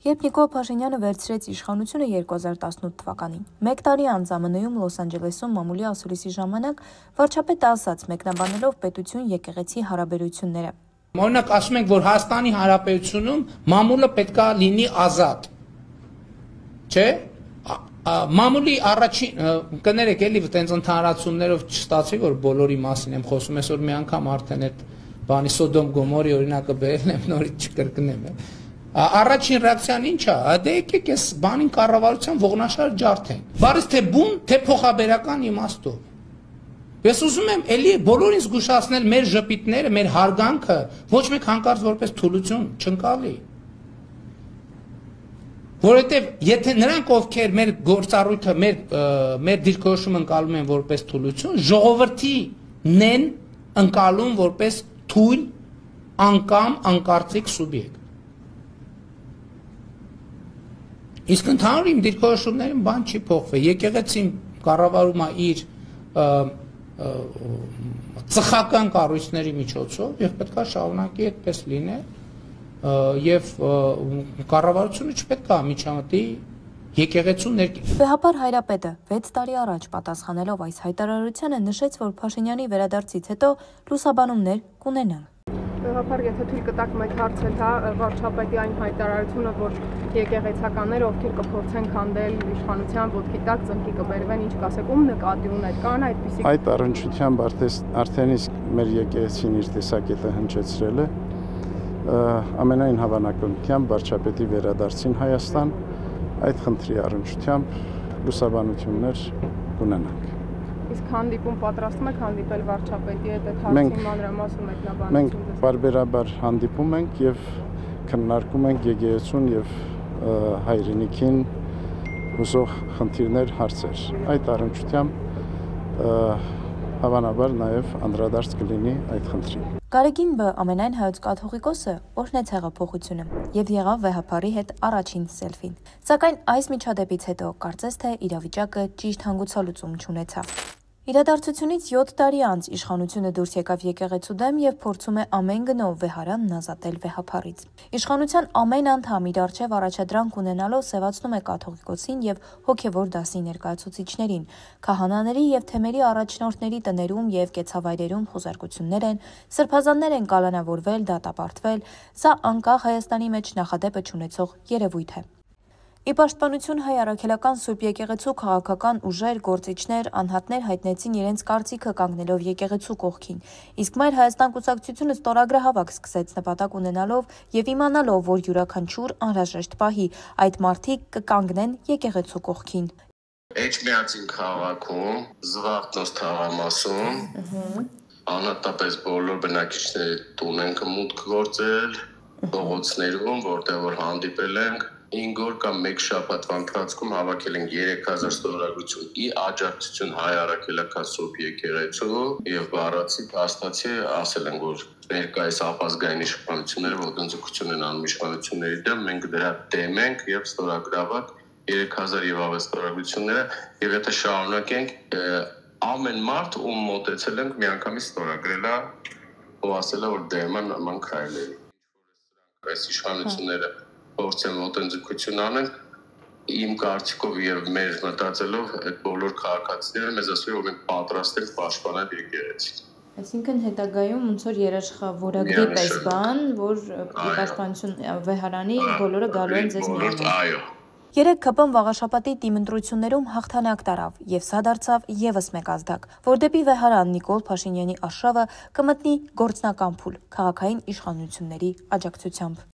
Երբ Նիկոլ Փաշինյանը վերցրեց իշխանությունը 2018 թվականին, մեկ տարի անց ԱՄՆ-ում Լոս Անջելեսում մամուլի ասուլիսի ժամանակ վարչապետը ասաց, մեկնաբանելով պետություն-եկեղեցի հարաբերությունները. Օրինակ ասում ենք, որ Հայաստանի Հանրապետությունում մամուլը պետք է լինի ազատ, չէ՞։ Մամուլի առաջին կներեք էլի տենց ընդհանրացումներով չստացի, որ բոլորի մասին եմ խոսում, այսօր մի անգամ արդեն այդ բանի Սոդոմ Գոմորի օրինակը բերել եմ, նորից չկրկնեմ։ Առաջին ռեակցիան ինչ է, դե եկեք այս բանին կառավարության ողնաշարը ջարդենք։ Բարից թե բուն, թե փոխաբերական իմաստով։ Ես ուզում եմ էլի բոլորին զգուշացնել մեր ժպիտները, մեր հարգանքը, ոչ մեկ հանկարծ որպես թուլություն չընկալի։ Որովհետև եթե նրանք, ովքեր մեր գործառույթը, մեր դիրքորոշումը ընկալում են որպես թուլություն, ժողովրդին են ընկալում որպես թույլ, անկամ, անկարծիք սուբյեկտ։ Իսկ ընդհանուր իմ դիրքորոշումներին բան չի փոխվել։ Եկեղեցին կառավարում է իր ծխական կառույցների միջոցով եւ պետք է շարունակի այդպես լինել եւ կառավարությունը չպետք է միջամտի եկեղեցու ներքին։ Վեհապար Հայրապետը 6 տարի առաջ պատասխանելով այս հայտարարությանը նշեց, որ Փաշինյանի վերադարձից հետո լուսաբանումներ կունենան։ Վեհապար, եթե թույլ կտաք մեկ հարցել, վարչապետի այն հայտարարությունը, որ եկեղեցականները, ովքեր կփորձեն քանդել իշխանության ոտքի տակ, ծնկի կբերվեն, ինչ կասեք, ում նկատի ունեք, կան այդպիսի։ Այդ առնչությամբ արդեն իսկ մեր եկեղեցին իր տեսակետը հնչեցրել է, ամենայն հավանականությամբ վարչապետի վերադարձին Հայաստան այդ խնդրի առնչությամբ լուսաբանություններ կունենանք։ Իսկ հանդիպում պատրաստում եք հանդիպել վարչապետի հետ այդ հարցի մանրամասն մեկնաբանություն։ Մենք բարբերաբար հանդիպում ենք եւ քննարկում ենք եկեղեցուն եւ հայրենիքին հուսող խնդիրներ, հարցեր։ Այդ առնչությամբ հավանաբար նաեւ անդրադարձ կլինի այդ խնդրին։ Գարեգին Բ. ամենայն հայոց կաթողիկոսը օրհնեց հեղափոխությունը եւ եղավ Վեհապարի հետ առաջին սելֆին։ Սակայն այս միջադեպից հետո կարծես թե իրավիճակը ճիշտ հանգուցալուծում չունեցավ։ Իրադարձությունից 7 տարի անց իշխանությունը դուրս եկավ եկեղեցու դեմ եւ փորձում է ամեն գնով Վեհարանն ազատել Վեհապարից։ Իշխանության ամեն անդամ իր առջև առաջադրանք ունենալով սևացնում է կաթողիկոսին եւ հոգեվոր դասի ներկայացուցիչներին։ Քահանաների եւ թեմերի առաջնորդների տներում եւ կեցավայրերում խոզարկություններ են, սրբազաններ են կալանավորվել, դատապարտվել։ Սա անկախ Հայաստանի մեջ նախադեպը չունեցող երևույթ է։ Ի պաշտպանություն հայ առաքելական Սուրբ եկեղեցու քաղաքական ուժեր, գործիչներ, անհատներ հայտնեցին իրենց կարծիքը կանգնելով եկեղեցու կողքին, իսկ Մայր Հայաստան կուսակցությունը ստորագրահավաք սկսեց նպատակ ունենալով եւ իմանալով, որ յուրաքանչյուր անհրաժեշտ պահի այդ մարդիկ կկանգնեն եկեղեցու կողքին։ Էջմիածին քաղաքում, Զվարթնոց թաղամասում, անհատապես բոլոր բնակիչների տուն ենք մուտք գործել, փողոցներում, որտեղ որ հանդիպել ենք 5 օր կամ 1 շաբաթվա ընթացքում հավաքել ենք 3000 ստորագրություն ի աջակցություն հայ առաքելական Սուրբ եկեղեցու եւ բառացի փաստացի ասել են, որ ներկայիս ապազգային իշխանությունները ոտնձգություն են անում իշխանությունների դեմ, մենք դրա դեմ ենք եւ ստորագրավակ 3000 եւ ավելի ստորագրությունները եւ եթե շարունակենք ամեն մարդ ում մոտեցել ենք միանգամից ստորագրել է ու ասել է որ դեմ են նման քայլերի։ Այս իշխանությունները փորձեն ոտնձգություն անեն, իմ կարծիքով եւ մեր մտածելով այդ բոլոր քաղաքացիները մեզ ասում են, որ մենք պատրաստ ենք պաշտպանել եկեղեցին։ Այսինքն հետագայում ոնց որ երաշխավորագրի պես բան, որ պաշտպանություն Վեհարանի բոլորը գալու են ձեզ միանալ։ Այո։ 3 ՔՊ վաղաշաբաթի դիմընտրություններում հաղթանակ տարավ եւ սա դարձավ եւս մեկ ազդակ, որ դեպի Վեհարան Նիկոլ Փաշինյանի արշավը կմտնի գործնական փուլ քաղաքային իշխանությունների աջակցությամբ։